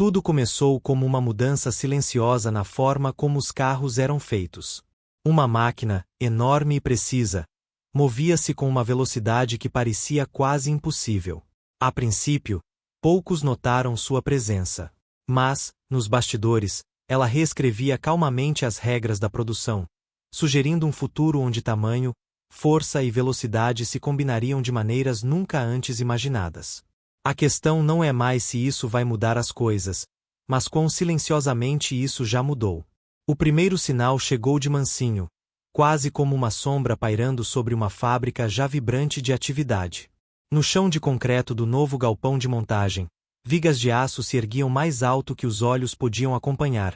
Tudo começou como uma mudança silenciosa na forma como os carros eram feitos. Uma máquina, enorme e precisa, movia-se com uma velocidade que parecia quase impossível. A princípio, poucos notaram sua presença. Mas, nos bastidores, ela reescrevia calmamente as regras da produção, sugerindo um futuro onde tamanho, força e velocidade se combinariam de maneiras nunca antes imaginadas. A questão não é mais se isso vai mudar as coisas, mas quão silenciosamente isso já mudou. O primeiro sinal chegou de mansinho, quase como uma sombra pairando sobre uma fábrica já vibrante de atividade. No chão de concreto do novo galpão de montagem, vigas de aço se erguiam mais alto que os olhos podiam acompanhar,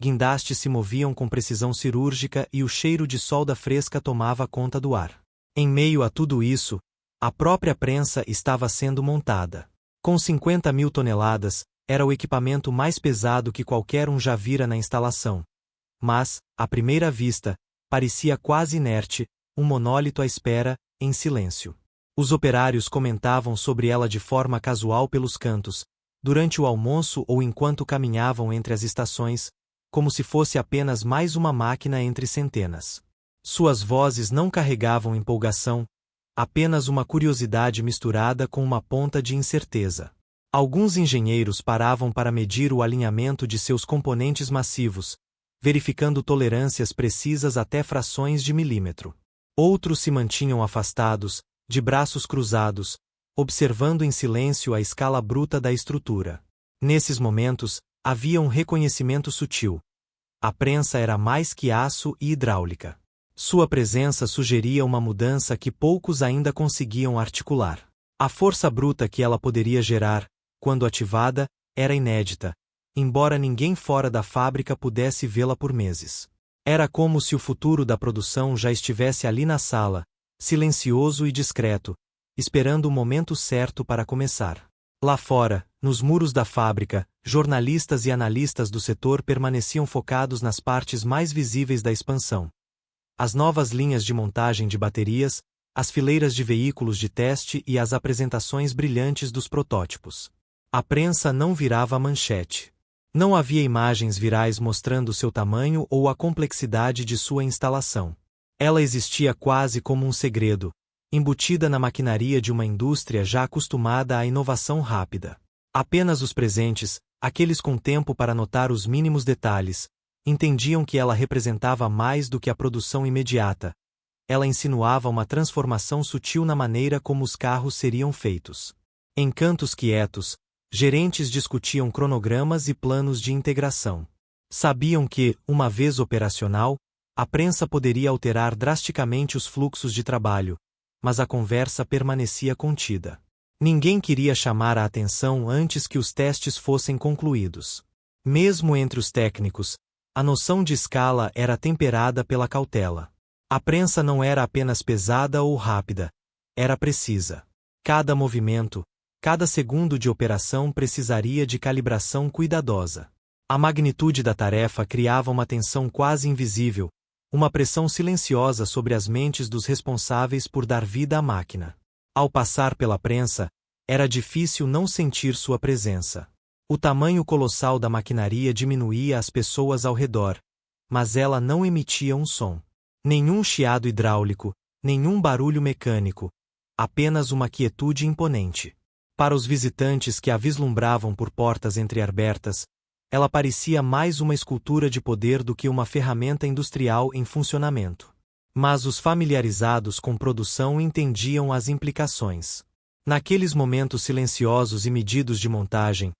guindastes se moviam com precisão cirúrgica e o cheiro de solda fresca tomava conta do ar. Em meio a tudo isso, a própria prensa estava sendo montada. Com 50.000 toneladas, era o equipamento mais pesado que qualquer um já vira na instalação. Mas, à primeira vista, parecia quase inerte, um monólito à espera, em silêncio. Os operários comentavam sobre ela de forma casual pelos cantos, durante o almoço ou enquanto caminhavam entre as estações, como se fosse apenas mais uma máquina entre centenas. Suas vozes não carregavam empolgação, apenas uma curiosidade misturada com uma ponta de incerteza. Alguns engenheiros paravam para medir o alinhamento de seus componentes massivos, verificando tolerâncias precisas até frações de milímetro. Outros se mantinham afastados, de braços cruzados, observando em silêncio a escala bruta da estrutura. Nesses momentos, havia um reconhecimento sutil. A prensa era mais que aço e hidráulica. Sua presença sugeria uma mudança que poucos ainda conseguiam articular. A força bruta que ela poderia gerar, quando ativada, era inédita, embora ninguém fora da fábrica pudesse vê-la por meses. Era como se o futuro da produção já estivesse ali na sala, silencioso e discreto, esperando o momento certo para começar. Lá fora, nos muros da fábrica, jornalistas e analistas do setor permaneciam focados nas partes mais visíveis da expansão. As novas linhas de montagem de baterias, as fileiras de veículos de teste e as apresentações brilhantes dos protótipos. A prensa não virava a manchete. Não havia imagens virais mostrando seu tamanho ou a complexidade de sua instalação. Ela existia quase como um segredo, embutida na maquinaria de uma indústria já acostumada à inovação rápida. Apenas os presentes, aqueles com tempo para notar os mínimos detalhes, entendiam que ela representava mais do que a produção imediata. Ela insinuava uma transformação sutil na maneira como os carros seriam feitos. Em cantos quietos, gerentes discutiam cronogramas e planos de integração. Sabiam que, uma vez operacional, a prensa poderia alterar drasticamente os fluxos de trabalho, mas a conversa permanecia contida. Ninguém queria chamar a atenção antes que os testes fossem concluídos. Mesmo entre os técnicos, a noção de escala era temperada pela cautela. A prensa não era apenas pesada ou rápida, era precisa. Cada movimento, cada segundo de operação precisaria de calibração cuidadosa. A magnitude da tarefa criava uma tensão quase invisível, uma pressão silenciosa sobre as mentes dos responsáveis por dar vida à máquina. Ao passar pela prensa, era difícil não sentir sua presença. O tamanho colossal da maquinaria diminuía as pessoas ao redor, mas ela não emitia um som. Nenhum chiado hidráulico, nenhum barulho mecânico, apenas uma quietude imponente. Para os visitantes que a vislumbravam por portas entreabertas, ela parecia mais uma escultura de poder do que uma ferramenta industrial em funcionamento. Mas os familiarizados com produção entendiam as implicações. Naqueles momentos silenciosos e medidos de montagem,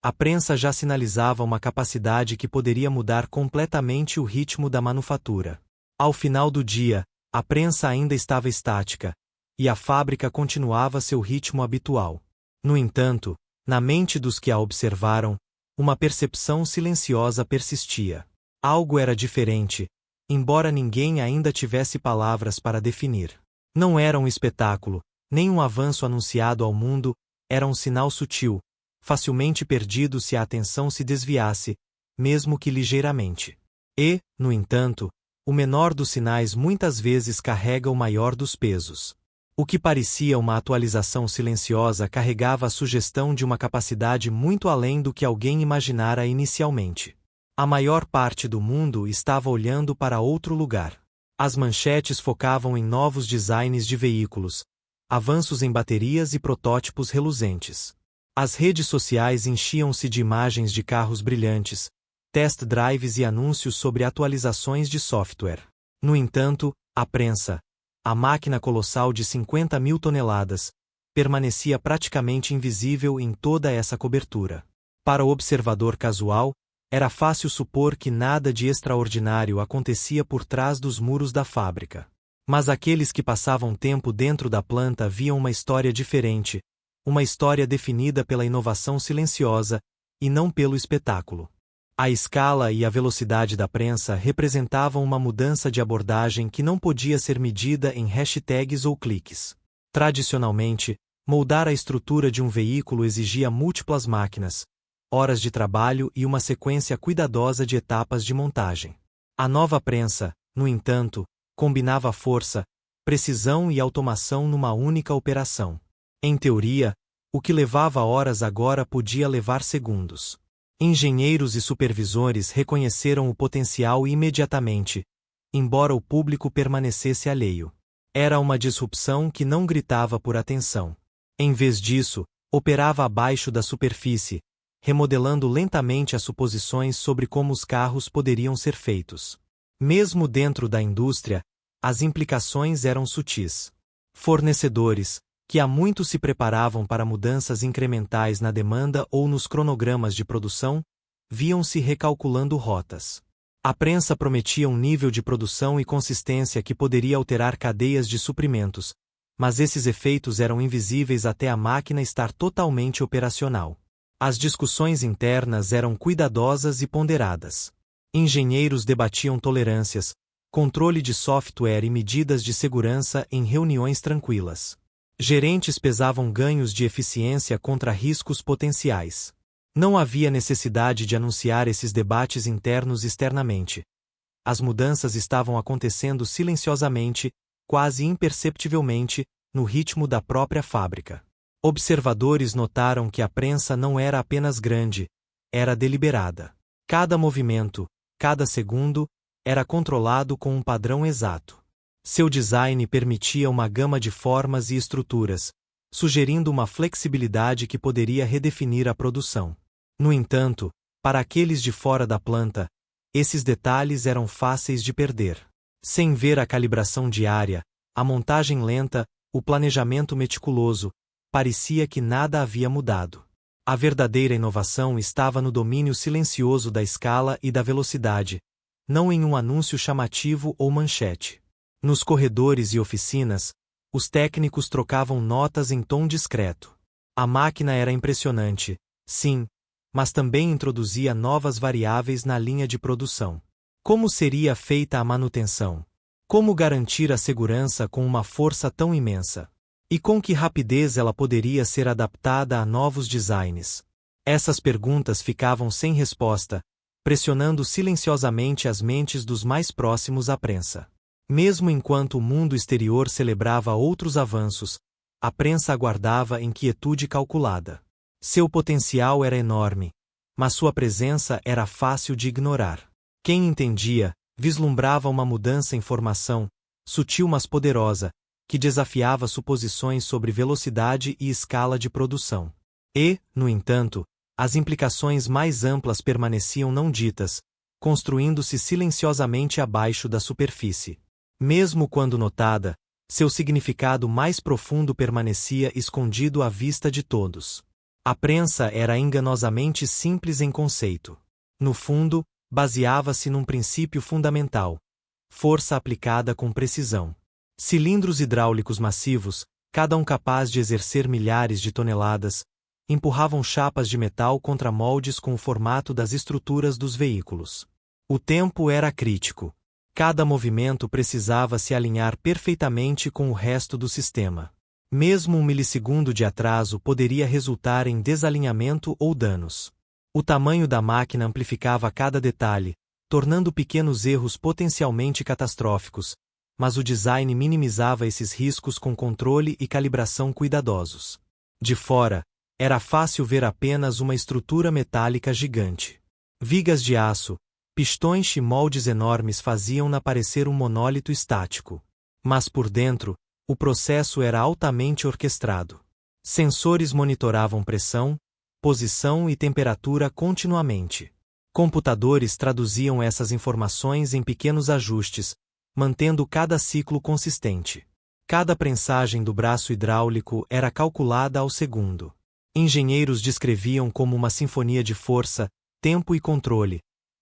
a prensa já sinalizava uma capacidade que poderia mudar completamente o ritmo da manufatura. Ao final do dia, a prensa ainda estava estática, e a fábrica continuava seu ritmo habitual. No entanto, na mente dos que a observaram, uma percepção silenciosa persistia. Algo era diferente, embora ninguém ainda tivesse palavras para definir. Não era um espetáculo, nem um avanço anunciado ao mundo, era um sinal sutil, facilmente perdido se a atenção se desviasse, mesmo que ligeiramente. E, no entanto, o menor dos sinais muitas vezes carrega o maior dos pesos. O que parecia uma atualização silenciosa carregava a sugestão de uma capacidade muito além do que alguém imaginara inicialmente. A maior parte do mundo estava olhando para outro lugar. As manchetes focavam em novos designs de veículos, avanços em baterias e protótipos reluzentes. As redes sociais enchiam-se de imagens de carros brilhantes, test drives e anúncios sobre atualizações de software. No entanto, a prensa, a máquina colossal de 50.000 toneladas, permanecia praticamente invisível em toda essa cobertura. Para o observador casual, era fácil supor que nada de extraordinário acontecia por trás dos muros da fábrica. Mas aqueles que passavam tempo dentro da planta viam uma história diferente, uma história definida pela inovação silenciosa, e não pelo espetáculo. A escala e a velocidade da prensa representavam uma mudança de abordagem que não podia ser medida em hashtags ou cliques. Tradicionalmente, moldar a estrutura de um veículo exigia múltiplas máquinas, horas de trabalho e uma sequência cuidadosa de etapas de montagem. A nova prensa, no entanto, combinava força, precisão e automação numa única operação. Em teoria, o que levava horas agora podia levar segundos. Engenheiros e supervisores reconheceram o potencial imediatamente, embora o público permanecesse alheio. Era uma disrupção que não gritava por atenção. Em vez disso, operava abaixo da superfície, remodelando lentamente as suposições sobre como os carros poderiam ser feitos. Mesmo dentro da indústria, as implicações eram sutis. Fornecedores, que há muito se preparavam para mudanças incrementais na demanda ou nos cronogramas de produção, viam-se recalculando rotas. A prensa prometia um nível de produção e consistência que poderia alterar cadeias de suprimentos, mas esses efeitos eram invisíveis até a máquina estar totalmente operacional. As discussões internas eram cuidadosas e ponderadas. Engenheiros debatiam tolerâncias, controle de software e medidas de segurança em reuniões tranquilas. Gerentes pesavam ganhos de eficiência contra riscos potenciais. Não havia necessidade de anunciar esses debates internos externamente. As mudanças estavam acontecendo silenciosamente, quase imperceptivelmente, no ritmo da própria fábrica. Observadores notaram que a prensa não era apenas grande, era deliberada. Cada movimento, cada segundo, era controlado com um padrão exato. Seu design permitia uma gama de formas e estruturas, sugerindo uma flexibilidade que poderia redefinir a produção. No entanto, para aqueles de fora da planta, esses detalhes eram fáceis de perder. Sem ver a calibração diária, a montagem lenta, o planejamento meticuloso, parecia que nada havia mudado. A verdadeira inovação estava no domínio silencioso da escala e da velocidade, não em um anúncio chamativo ou manchete. Nos corredores e oficinas, os técnicos trocavam notas em tom discreto. A máquina era impressionante, sim, mas também introduzia novas variáveis na linha de produção. Como seria feita a manutenção? Como garantir a segurança com uma força tão imensa? E com que rapidez ela poderia ser adaptada a novos designs? Essas perguntas ficavam sem resposta, pressionando silenciosamente as mentes dos mais próximos à prensa. Mesmo enquanto o mundo exterior celebrava outros avanços, a prensa aguardava em quietude calculada. Seu potencial era enorme, mas sua presença era fácil de ignorar. Quem entendia, vislumbrava uma mudança em formação, sutil mas poderosa, que desafiava suposições sobre velocidade e escala de produção. E, no entanto, as implicações mais amplas permaneciam não ditas, construindo-se silenciosamente abaixo da superfície. Mesmo quando notada, seu significado mais profundo permanecia escondido à vista de todos. A prensa era enganosamente simples em conceito. No fundo, baseava-se num princípio fundamental: força aplicada com precisão. Cilindros hidráulicos massivos, cada um capaz de exercer milhares de toneladas, empurravam chapas de metal contra moldes com o formato das estruturas dos veículos. O tempo era crítico. Cada movimento precisava se alinhar perfeitamente com o resto do sistema. Mesmo um milissegundo de atraso poderia resultar em desalinhamento ou danos. O tamanho da máquina amplificava cada detalhe, tornando pequenos erros potencialmente catastróficos, mas o design minimizava esses riscos com controle e calibração cuidadosos. De fora, era fácil ver apenas uma estrutura metálica gigante. Vigas de aço, pistões e moldes enormes faziam-na parecer um monólito estático. Mas por dentro, o processo era altamente orquestrado. Sensores monitoravam pressão, posição e temperatura continuamente. Computadores traduziam essas informações em pequenos ajustes, mantendo cada ciclo consistente. Cada prensagem do braço hidráulico era calculada ao segundo. Engenheiros descreviam como uma sinfonia de força, tempo e controle,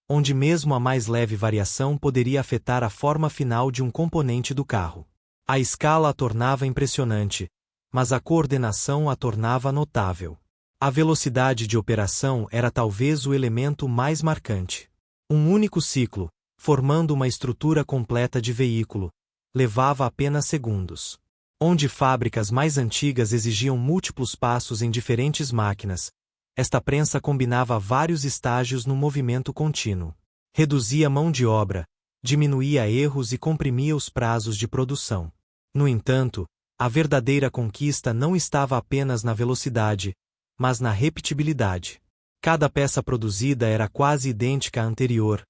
onde mesmo a mais leve variação poderia afetar a forma final de um componente do carro. A escala a tornava impressionante, mas a coordenação a tornava notável. A velocidade de operação era talvez o elemento mais marcante. Um único ciclo, formando uma estrutura completa de veículo, levava apenas segundos. Onde fábricas mais antigas exigiam múltiplos passos em diferentes máquinas, esta prensa combinava vários estágios no movimento contínuo. Reduzia mão de obra, diminuía erros e comprimia os prazos de produção. No entanto, a verdadeira conquista não estava apenas na velocidade, mas na repetibilidade. Cada peça produzida era quase idêntica à anterior,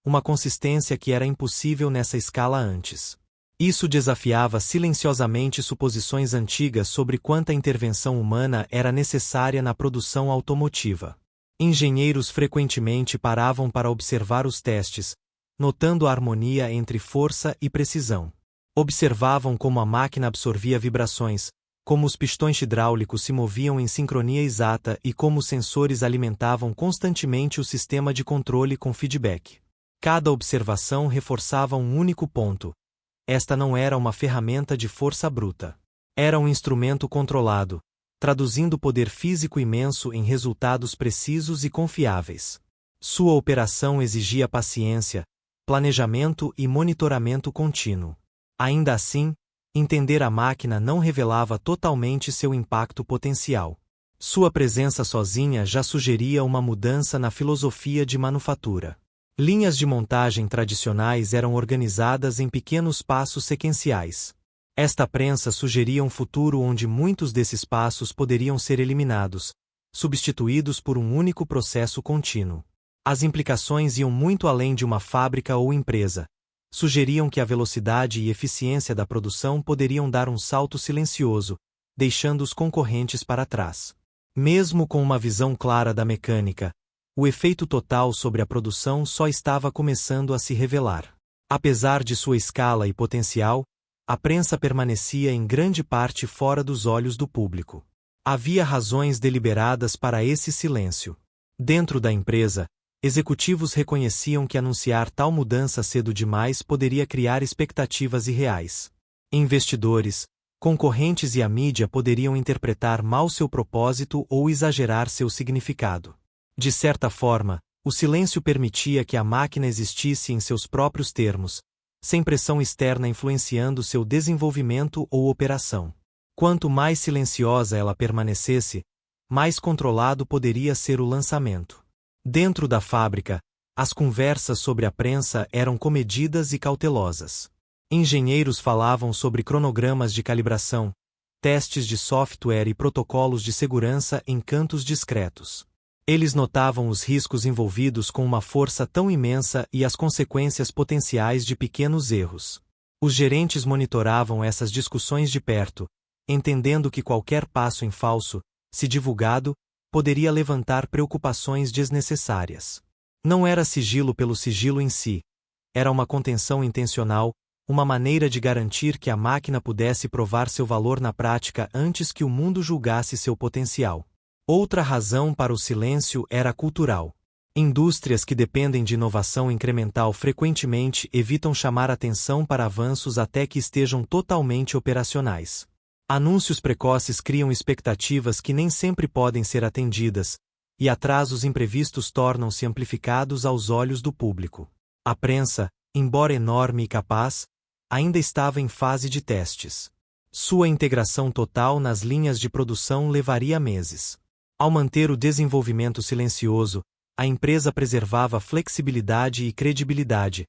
uma consistência que era impossível nessa escala antes. Isso desafiava silenciosamente suposições antigas sobre quanta intervenção humana era necessária na produção automotiva. Engenheiros frequentemente paravam para observar os testes, notando a harmonia entre força e precisão. Observavam como a máquina absorvia vibrações, como os pistões hidráulicos se moviam em sincronia exata e como os sensores alimentavam constantemente o sistema de controle com feedback. Cada observação reforçava um único ponto. Esta não era uma ferramenta de força bruta. Era um instrumento controlado, traduzindo poder físico imenso em resultados precisos e confiáveis. Sua operação exigia paciência, planejamento e monitoramento contínuo. Ainda assim, entender a máquina não revelava totalmente seu impacto potencial. Sua presença sozinha já sugeria uma mudança na filosofia de manufatura. Linhas de montagem tradicionais eram organizadas em pequenos passos sequenciais. Esta prensa sugeria um futuro onde muitos desses passos poderiam ser eliminados, substituídos por um único processo contínuo. As implicações iam muito além de uma fábrica ou empresa. Sugeriam que a velocidade e eficiência da produção poderiam dar um salto silencioso, deixando os concorrentes para trás. Mesmo com uma visão clara da mecânica, o efeito total sobre a produção só estava começando a se revelar. Apesar de sua escala e potencial, a prensa permanecia em grande parte fora dos olhos do público. Havia razões deliberadas para esse silêncio. Dentro da empresa, executivos reconheciam que anunciar tal mudança cedo demais poderia criar expectativas irreais. Investidores, concorrentes e a mídia poderiam interpretar mal seu propósito ou exagerar seu significado. De certa forma, o silêncio permitia que a máquina existisse em seus próprios termos, sem pressão externa influenciando seu desenvolvimento ou operação. Quanto mais silenciosa ela permanecesse, mais controlado poderia ser o lançamento. Dentro da fábrica, as conversas sobre a prensa eram comedidas e cautelosas. Engenheiros falavam sobre cronogramas de calibração, testes de software e protocolos de segurança em cantos discretos. Eles notavam os riscos envolvidos com uma força tão imensa e as consequências potenciais de pequenos erros. Os gerentes monitoravam essas discussões de perto, entendendo que qualquer passo em falso, se divulgado, poderia levantar preocupações desnecessárias. Não era sigilo pelo sigilo em si. Era uma contenção intencional, uma maneira de garantir que a máquina pudesse provar seu valor na prática antes que o mundo julgasse seu potencial. Outra razão para o silêncio era cultural. Indústrias que dependem de inovação incremental frequentemente evitam chamar atenção para avanços até que estejam totalmente operacionais. Anúncios precoces criam expectativas que nem sempre podem ser atendidas, e atrasos imprevistos tornam-se amplificados aos olhos do público. A prensa, embora enorme e capaz, ainda estava em fase de testes. Sua integração total nas linhas de produção levaria meses. Ao manter o desenvolvimento silencioso, a empresa preservava flexibilidade e credibilidade,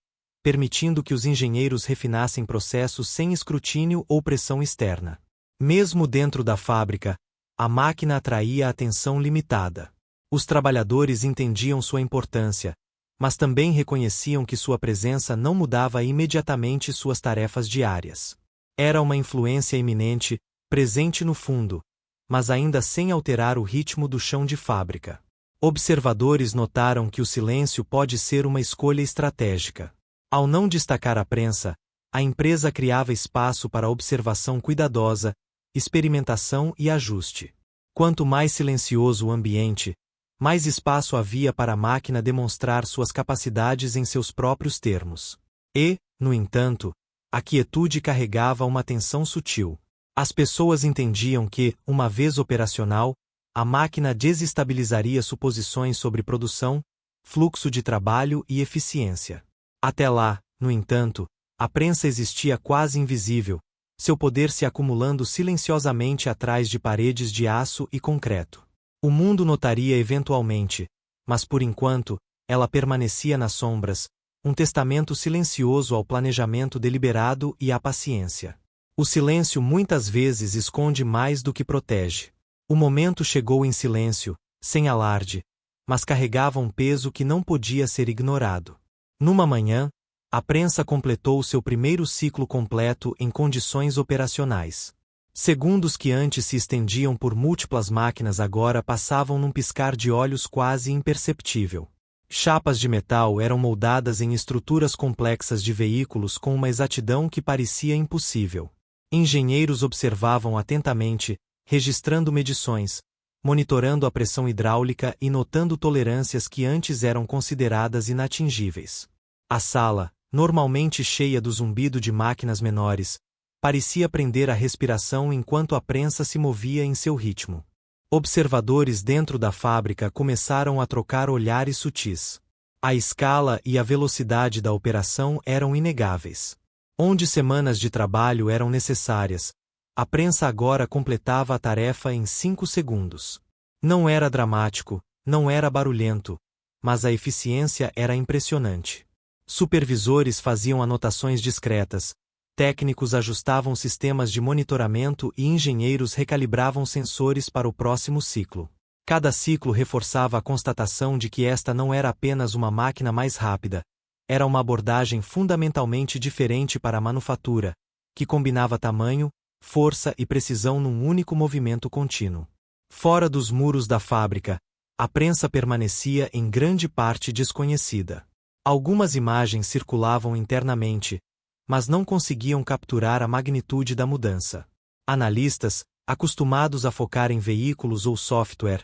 permitindo que os engenheiros refinassem processos sem escrutínio ou pressão externa. Mesmo dentro da fábrica, a máquina atraía atenção limitada. Os trabalhadores entendiam sua importância, mas também reconheciam que sua presença não mudava imediatamente suas tarefas diárias. Era uma influência iminente, presente no fundo, mas ainda sem alterar o ritmo do chão de fábrica. Observadores notaram que o silêncio pode ser uma escolha estratégica. Ao não destacar a prensa, a empresa criava espaço para observação cuidadosa, experimentação e ajuste. Quanto mais silencioso o ambiente, mais espaço havia para a máquina demonstrar suas capacidades em seus próprios termos. E, no entanto, a quietude carregava uma tensão sutil. As pessoas entendiam que, uma vez operacional, a máquina desestabilizaria suposições sobre produção, fluxo de trabalho e eficiência. Até lá, no entanto, a prensa existia quase invisível, seu poder se acumulando silenciosamente atrás de paredes de aço e concreto. O mundo notaria eventualmente, mas por enquanto, ela permanecia nas sombras, um testamento silencioso ao planejamento deliberado e à paciência. O silêncio muitas vezes esconde mais do que protege. O momento chegou em silêncio, sem alarde, mas carregava um peso que não podia ser ignorado. Numa manhã, a prensa completou seu primeiro ciclo completo em condições operacionais. Segundos que antes se estendiam por múltiplas máquinas agora passavam num piscar de olhos quase imperceptível. Chapas de metal eram moldadas em estruturas complexas de veículos com uma exatidão que parecia impossível. Engenheiros observavam atentamente, registrando medições, monitorando a pressão hidráulica e notando tolerâncias que antes eram consideradas inatingíveis. A sala, normalmente cheia do zumbido de máquinas menores, parecia prender a respiração enquanto a prensa se movia em seu ritmo. Observadores dentro da fábrica começaram a trocar olhares sutis. A escala e a velocidade da operação eram inegáveis. Onde semanas de trabalho eram necessárias, a prensa agora completava a tarefa em 5 segundos. Não era dramático, não era barulhento, mas a eficiência era impressionante. Supervisores faziam anotações discretas, técnicos ajustavam sistemas de monitoramento e engenheiros recalibravam sensores para o próximo ciclo. Cada ciclo reforçava a constatação de que esta não era apenas uma máquina mais rápida, era uma abordagem fundamentalmente diferente para a manufatura, que combinava tamanho, força e precisão num único movimento contínuo. Fora dos muros da fábrica, a prensa permanecia em grande parte desconhecida. Algumas imagens circulavam internamente, mas não conseguiam capturar a magnitude da mudança. Analistas, acostumados a focar em veículos ou software,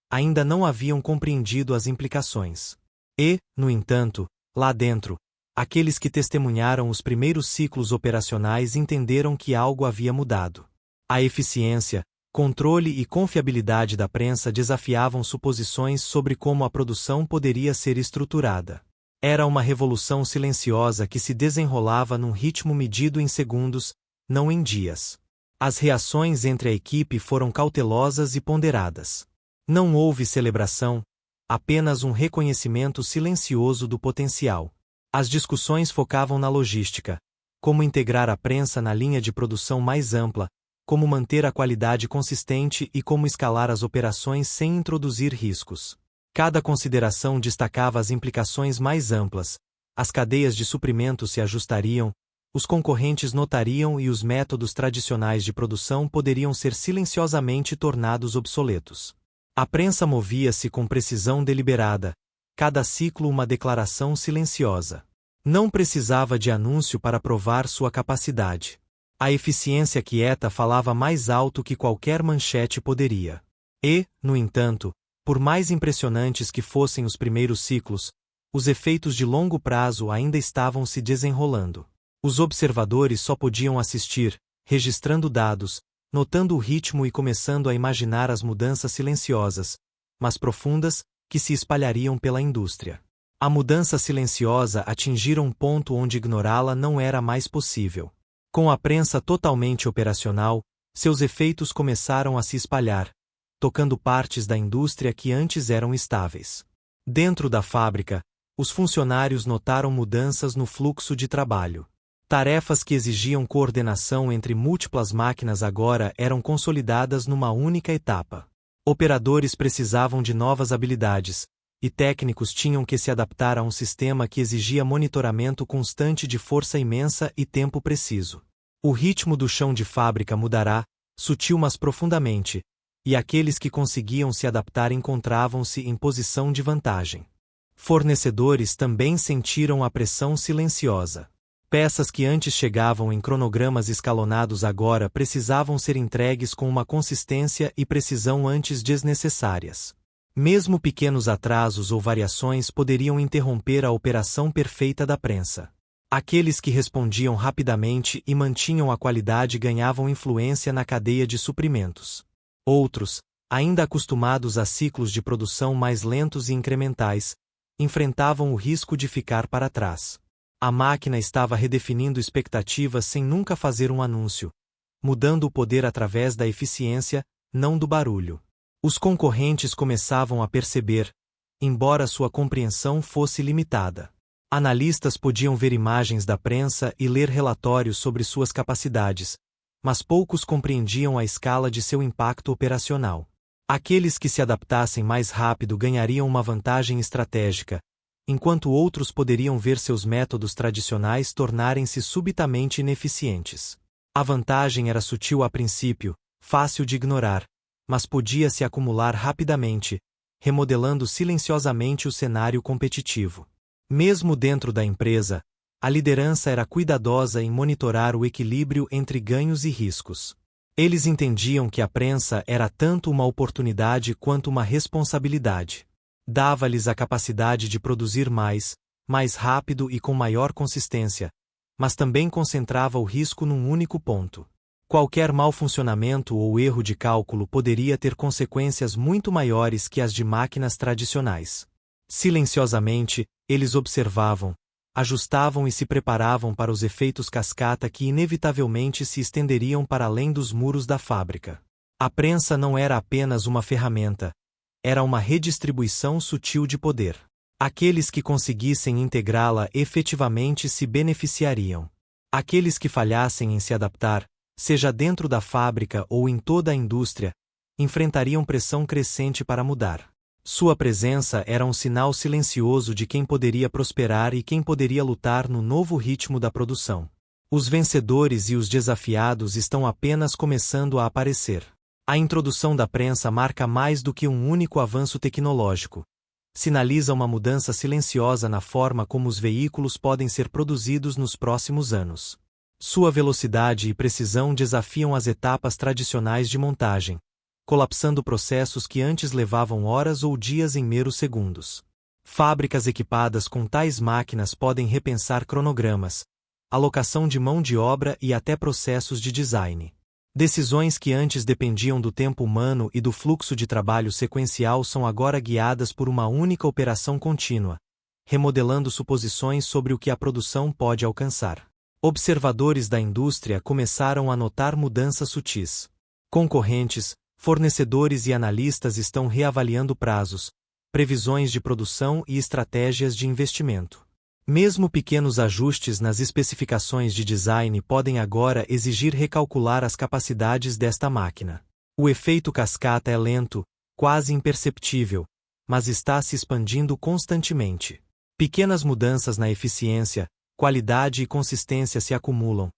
ainda não haviam compreendido as implicações. E, no entanto, lá dentro, aqueles que testemunharam os primeiros ciclos operacionais entenderam que algo havia mudado. A eficiência, controle e confiabilidade da prensa desafiavam suposições sobre como a produção poderia ser estruturada. Era uma revolução silenciosa que se desenrolava num ritmo medido em segundos, não em dias. As reações entre a equipe foram cautelosas e ponderadas. Não houve celebração, apenas um reconhecimento silencioso do potencial. As discussões focavam na logística, como integrar a prensa na linha de produção mais ampla, como manter a qualidade consistente e como escalar as operações sem introduzir riscos. Cada consideração destacava as implicações mais amplas, as cadeias de suprimento se ajustariam, os concorrentes notariam e os métodos tradicionais de produção poderiam ser silenciosamente tornados obsoletos. A prensa movia-se com precisão deliberada, cada ciclo uma declaração silenciosa. Não precisava de anúncio para provar sua capacidade. A eficiência quieta falava mais alto que qualquer manchete poderia. E, no entanto, por mais impressionantes que fossem os primeiros ciclos, os efeitos de longo prazo ainda estavam se desenrolando. Os observadores só podiam assistir, registrando dados, notando o ritmo e começando a imaginar as mudanças silenciosas, mas profundas, que se espalhariam pela indústria. A mudança silenciosa atingira um ponto onde ignorá-la não era mais possível. Com a prensa totalmente operacional, seus efeitos começaram a se espalhar, tocando partes da indústria que antes eram estáveis. Dentro da fábrica, os funcionários notaram mudanças no fluxo de trabalho. Tarefas que exigiam coordenação entre múltiplas máquinas agora eram consolidadas numa única etapa. Operadores precisavam de novas habilidades, e técnicos tinham que se adaptar a um sistema que exigia monitoramento constante de força imensa e tempo preciso. O ritmo do chão de fábrica mudará, sutil mas profundamente, e aqueles que conseguiam se adaptar encontravam-se em posição de vantagem. Fornecedores também sentiram a pressão silenciosa. Peças que antes chegavam em cronogramas escalonados agora precisavam ser entregues com uma consistência e precisão antes desnecessárias. Mesmo pequenos atrasos ou variações poderiam interromper a operação perfeita da prensa. Aqueles que respondiam rapidamente e mantinham a qualidade ganhavam influência na cadeia de suprimentos. Outros, ainda acostumados a ciclos de produção mais lentos e incrementais, enfrentavam o risco de ficar para trás. A máquina estava redefinindo expectativas sem nunca fazer um anúncio, mudando o poder através da eficiência, não do barulho. Os concorrentes começavam a perceber, embora sua compreensão fosse limitada. Analistas podiam ver imagens da prensa e ler relatórios sobre suas capacidades, mas poucos compreendiam a escala de seu impacto operacional. Aqueles que se adaptassem mais rápido ganhariam uma vantagem estratégica, enquanto outros poderiam ver seus métodos tradicionais tornarem-se subitamente ineficientes. A vantagem era sutil a princípio, fácil de ignorar, mas podia se acumular rapidamente, remodelando silenciosamente o cenário competitivo. Mesmo dentro da empresa, a liderança era cuidadosa em monitorar o equilíbrio entre ganhos e riscos. Eles entendiam que a prensa era tanto uma oportunidade quanto uma responsabilidade. Dava-lhes a capacidade de produzir mais rápido e com maior consistência, mas também concentrava o risco num único ponto. Qualquer mau funcionamento ou erro de cálculo poderia ter consequências muito maiores que as de máquinas tradicionais. Silenciosamente, eles observavam, ajustavam e se preparavam para os efeitos cascata que inevitavelmente se estenderiam para além dos muros da fábrica. A prensa não era apenas uma ferramenta, era uma redistribuição sutil de poder. Aqueles que conseguissem integrá-la efetivamente se beneficiariam. Aqueles que falhassem em se adaptar, seja dentro da fábrica ou em toda a indústria, enfrentariam pressão crescente para mudar. Sua presença era um sinal silencioso de quem poderia prosperar e quem poderia lutar no novo ritmo da produção. Os vencedores e os desafiados estão apenas começando a aparecer. A introdução da prensa marca mais do que um único avanço tecnológico. Sinaliza uma mudança silenciosa na forma como os veículos podem ser produzidos nos próximos anos. Sua velocidade e precisão desafiam as etapas tradicionais de montagem, colapsando processos que antes levavam horas ou dias em meros segundos. Fábricas equipadas com tais máquinas podem repensar cronogramas, alocação de mão de obra e até processos de design. Decisões que antes dependiam do tempo humano e do fluxo de trabalho sequencial são agora guiadas por uma única operação contínua, remodelando suposições sobre o que a produção pode alcançar. Observadores da indústria começaram a notar mudanças sutis. Concorrentes, fornecedores e analistas estão reavaliando prazos, previsões de produção e estratégias de investimento. Mesmo pequenos ajustes nas especificações de design podem agora exigir recalcular as capacidades desta máquina. O efeito cascata é lento, quase imperceptível, mas está se expandindo constantemente. Pequenas mudanças na eficiência, qualidade e consistência se acumulam,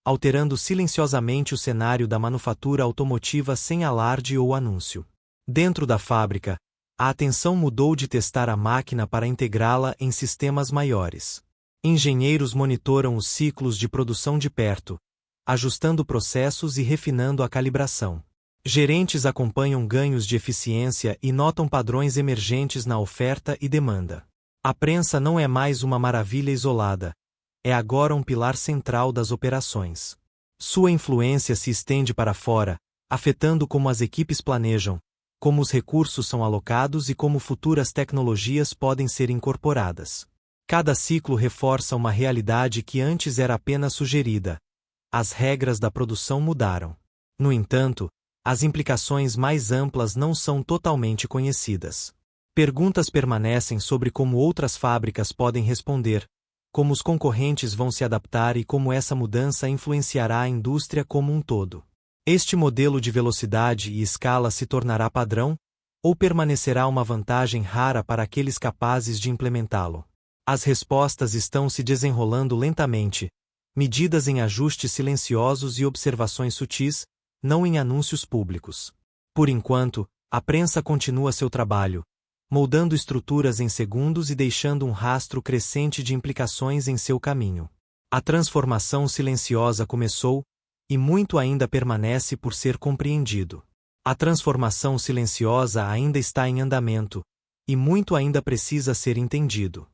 alterando silenciosamente o cenário da manufatura automotiva sem alarde ou anúncio. Dentro da fábrica, a atenção mudou de testar a máquina para integrá-la em sistemas maiores. Engenheiros monitoram os ciclos de produção de perto, ajustando processos e refinando a calibração. Gerentes acompanham ganhos de eficiência e notam padrões emergentes na oferta e demanda. A prensa não é mais uma maravilha isolada, é agora um pilar central das operações. Sua influência se estende para fora, afetando como as equipes planejam, como os recursos são alocados e como futuras tecnologias podem ser incorporadas. Cada ciclo reforça uma realidade que antes era apenas sugerida. As regras da produção mudaram. No entanto, as implicações mais amplas não são totalmente conhecidas. Perguntas permanecem sobre como outras fábricas podem responder, como os concorrentes vão se adaptar e como essa mudança influenciará a indústria como um todo. Este modelo de velocidade e escala se tornará padrão, ou permanecerá uma vantagem rara para aqueles capazes de implementá-lo? As respostas estão se desenrolando lentamente, medidas em ajustes silenciosos e observações sutis, não em anúncios públicos. Por enquanto, a prensa continua seu trabalho, moldando estruturas em segundos e deixando um rastro crescente de implicações em seu caminho. A transformação silenciosa começou, e muito ainda permanece por ser compreendido. A transformação silenciosa ainda está em andamento, e muito ainda precisa ser entendido.